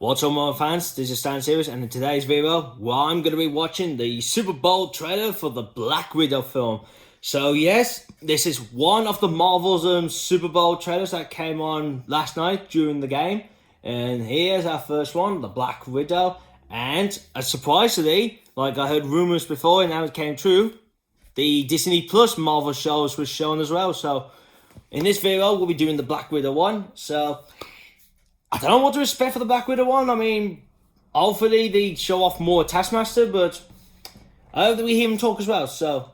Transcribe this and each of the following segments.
What's up, my fans? This is Stan Series, and in today's video, I'm going to be watching the Super Bowl trailer for the Black Widow film. So yes, this is one of the Marvel's Super Bowl trailers that came on last night during the game. And here's our first one, the Black Widow. And surprisingly, like I heard rumors before and now it came true, the Disney Plus Marvel shows was shown as well. So in this video, we'll be doing the Black Widow one. So I don't know what to expect for the Black Widow one. I mean, hopefully they show off more Taskmaster, but I hope that we hear him talk as well. So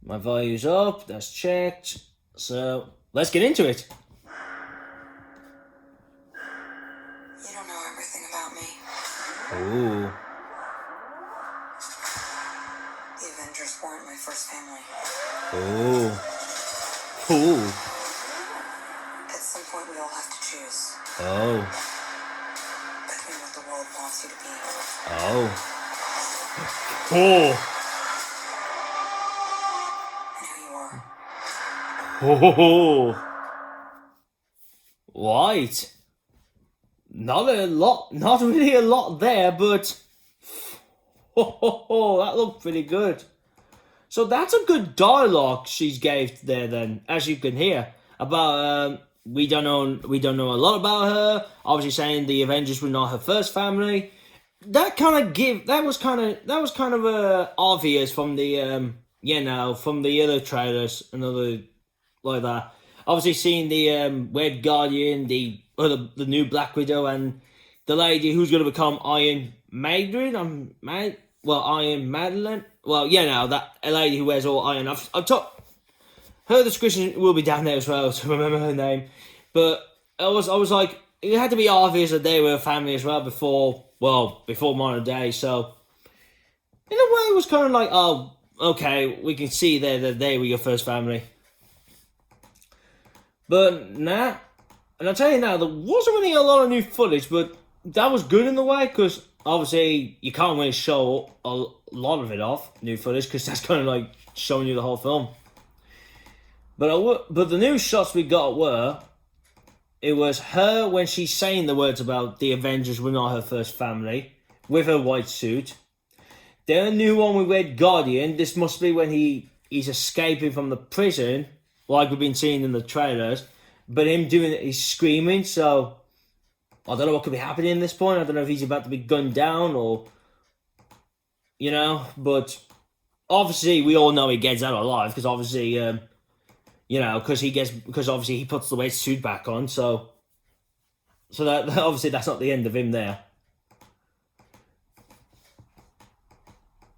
my volume's up, that's checked. So let's get into it. You don't know everything about me. Ooh. The Avengers weren't my first family. Ooh. Ooh. At some point we all have to choose. Oh. Between what the world wants you to be. Oh. Oh. And who you are. Oh. Right. Not really a lot there, but that looked pretty good. So that's a good dialogue she's gave there then, as you can hear. About we don't know a lot about her. Obviously saying the Avengers were not her first family. That was kind of obvious from the from the other trailers and other like that. Obviously seeing the Red Guardian, the new Black Widow, and the lady who's going to become Iron Maiden. Iron Madeline. Well, that a lady who wears all iron. I've her description will be down there as well to remember her name. But I was like, it had to be obvious that they were a family as well before modern day. So in a way, it was kind of like, oh, okay, we can see there that they were your first family. But nah, and I'll tell you now, there wasn't really a lot of new footage, but that was good in the way, because obviously you can't really show a lot of it off, new footage, because that's kind of like showing you the whole film. But the new shots we got it was her when she's saying the words about the Avengers were not her first family, with her white suit. Then a new one with Red Guardian. This must be when he's escaping from the prison, like we've been seeing in the trailers. But him doing it, he's screaming, so I don't know what could be happening at this point. I don't know if he's about to be gunned down or, but obviously we all know he gets out alive, because obviously, because obviously he puts the white suit back on, so that obviously that's not the end of him there.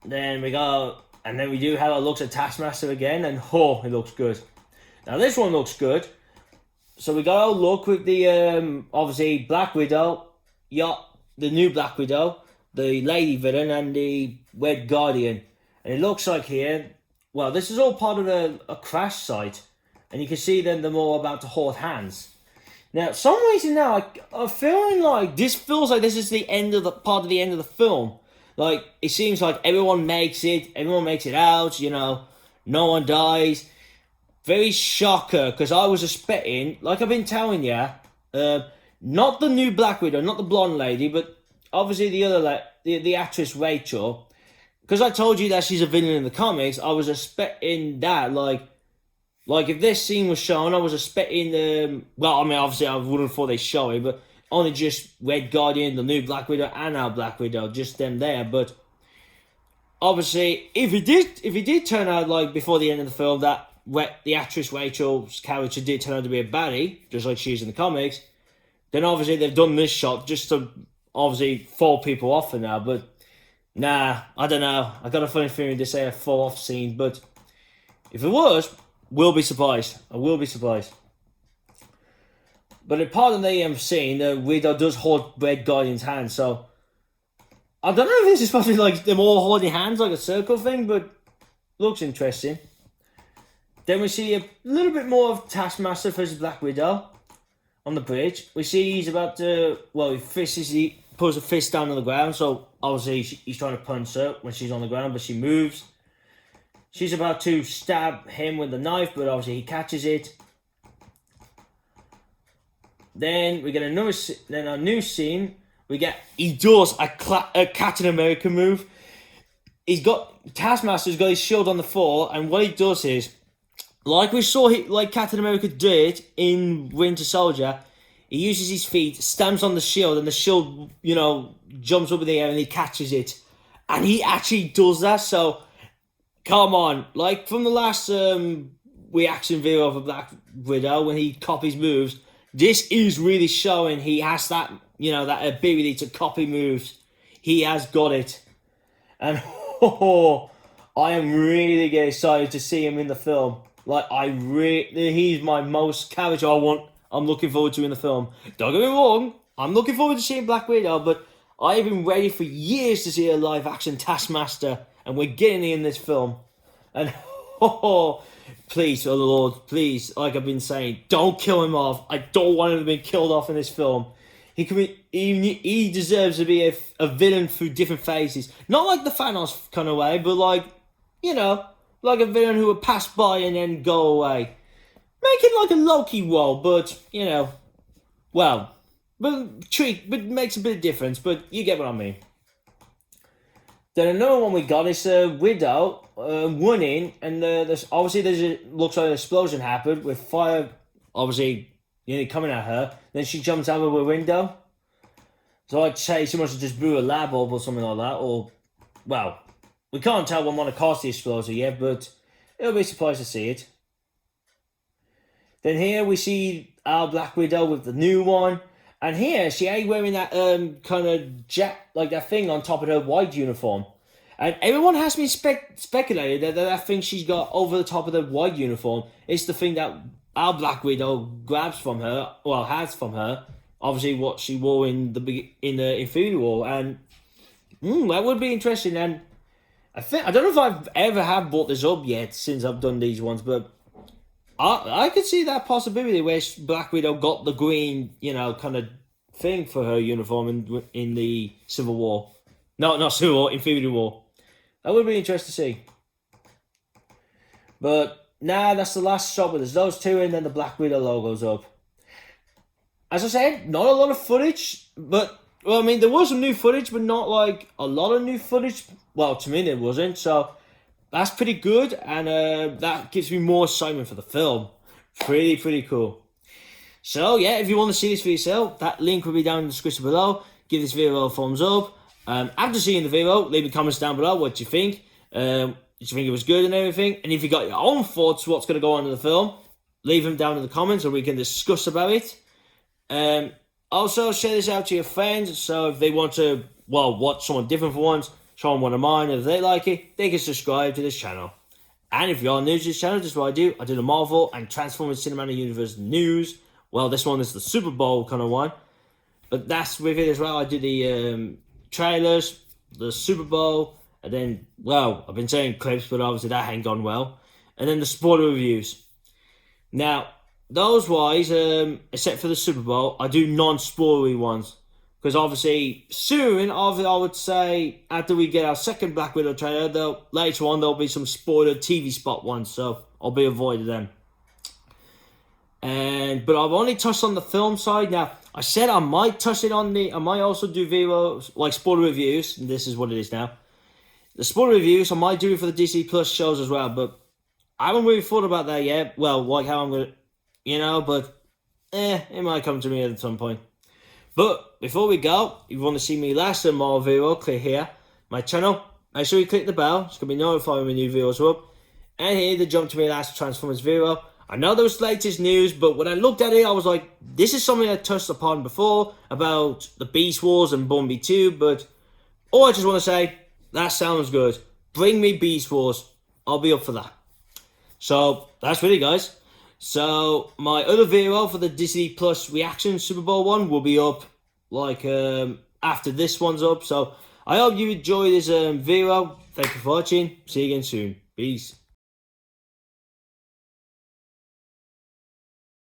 Then we do have a look at Taskmaster again, and it looks good. Now this one looks good. So we got a look with the obviously Black Widow, the new Black Widow, the lady villain, and the Red Guardian. And it looks like here, well, this is all part of a crash site, and you can see them they're all about to hold hands. Now, for some reason now, I'm feeling like this feels like this is the end of the end of the film. Like it seems like everyone makes it out. No one dies. Very shocker, because I was expecting, like I've been telling you, not the new Black Widow, not the blonde lady, but obviously the other, the actress Rachel. Because I told you that she's a villain in the comics, I was expecting that, like if this scene was shown, I was expecting, obviously I wouldn't have thought they'd show it, but only just Red Guardian, the new Black Widow, and our Black Widow, just them there. But obviously, if it did turn out like before the end of the film that the actress Rachel's character did turn out to be a baddie, just like she is in the comics, then obviously they've done this shot just to obviously fall people off for now. But nah, I don't know. I got a funny feeling to say a fall off scene, but if it was, we'll be surprised. I will be surprised. But in part of the scene, the Widow does hold Red Guardian's hand, so I don't know if this is supposed to be like them all holding hands like a circle thing, but looks interesting. Then we see a little bit more of Taskmaster versus Black Widow on the bridge. We see he's about to, he puts a fist down on the ground, so obviously he's trying to punch her when she's on the ground, but she moves. She's about to stab him with the knife, but obviously he catches it. Then we get a new scene he does a Captain America move. Taskmaster's got his shield on the floor, and what he does is, like we saw, like Captain America did in Winter Soldier, he uses his feet, stamps on the shield, and the shield, jumps up in the air and he catches it. And he actually does that, so come on. Like from the last reaction video of a Black Widow, when he copies moves, this is really showing he has that, that ability to copy moves. He has got it. And I am really getting excited to see him in the film. Like, he's my most character I'm looking forward to in the film. Don't get me wrong, I'm looking forward to seeing Black Widow, but I've been ready for years to see a live-action Taskmaster, and we're getting it in this film. And, please, oh Lord, please, like I've been saying, don't kill him off. I don't want him to be killed off in this film. He deserves to be a villain through different phases. Not like the Thanos kind of way, but like a villain who would pass by and then go away. Make it like a Loki role, but, but makes a bit of difference, but you get what I mean. Then another one we got is Widow running, and looks like an explosion happened with fire, obviously, coming at her. Then she jumps out of a window. So I'd say she must have just blew a lab bulb or something like that, or, we can't tell what caused the explosion yet, but it'll be surprised to see it. Then here we see our Black Widow with the new one. And here she ain't wearing that kind of that thing on top of her white uniform. And everyone has been speculated that thing she's got over the top of the white uniform is the thing that our Black Widow has from her. Obviously what she wore in the Infinity War. And that would be interesting. And I don't know if I've ever brought this up yet since I've done these ones, but I could see that possibility where Black Widow got the green, kind of thing for her uniform in the Civil War. No, not Civil War, Infinity War. That would be interesting to see. But that's the last shot with those two, and then the Black Widow logo's up. As I said, not a lot of footage, but, there was some new footage, but not like a lot of new footage. Well, to me, there wasn't, so that's pretty good, and that gives me more excitement for the film. Pretty cool. So, yeah, if you want to see this for yourself, that link will be down in the description below. Give this video a thumbs up. After seeing the video, leave me comments down below what you think. Did you think it was good and everything? And if you got your own thoughts what's going to go on in the film, leave them down in the comments, or we can discuss about it. Also, share this out to your friends, so if they want to, watch someone different for once, show them one of mine, and if they like it, they can subscribe to this channel. And if you're new to this channel, just what I do the Marvel and Transformers Cinematic Universe news. Well, this one is the Super Bowl kind of one, but that's with it as well. I do the trailers, the Super Bowl, and then, I've been saying clips, but obviously that ain't gone well. And then the spoiler reviews. Now, those wise, except for the Super Bowl, I do non-spoilery ones. Because obviously, soon, I would say, after we get our second Black Widow trailer, later on there'll be some spoiler TV spot ones, so I'll be avoiding them. But I've only touched on the film side. Now, I said I might touch it on I might also do videos, like spoiler reviews, and this is what it is now. The spoiler reviews, I might do it for the Disney Plus shows as well, but I haven't really thought about that yet. Well, like how I'm going to, but it might come to me at some point. But before we go, if you want to see me last and more video, click here, my channel. Make sure you click the bell, it's going to be notified when new videos are up. And here to jump to my last Transformers video. I know there was latest news, but when I looked at it, I was like, this is something I touched upon before about the Beast Wars and Bumblebee 2, but all I just want to say, that sounds good. Bring me Beast Wars. I'll be up for that. So, that's really, guys. So, my other video for the Disney Plus reaction Super Bowl one will be up, after this one's up. So, I hope you enjoy this video. Thank you for watching. See you again soon. Peace.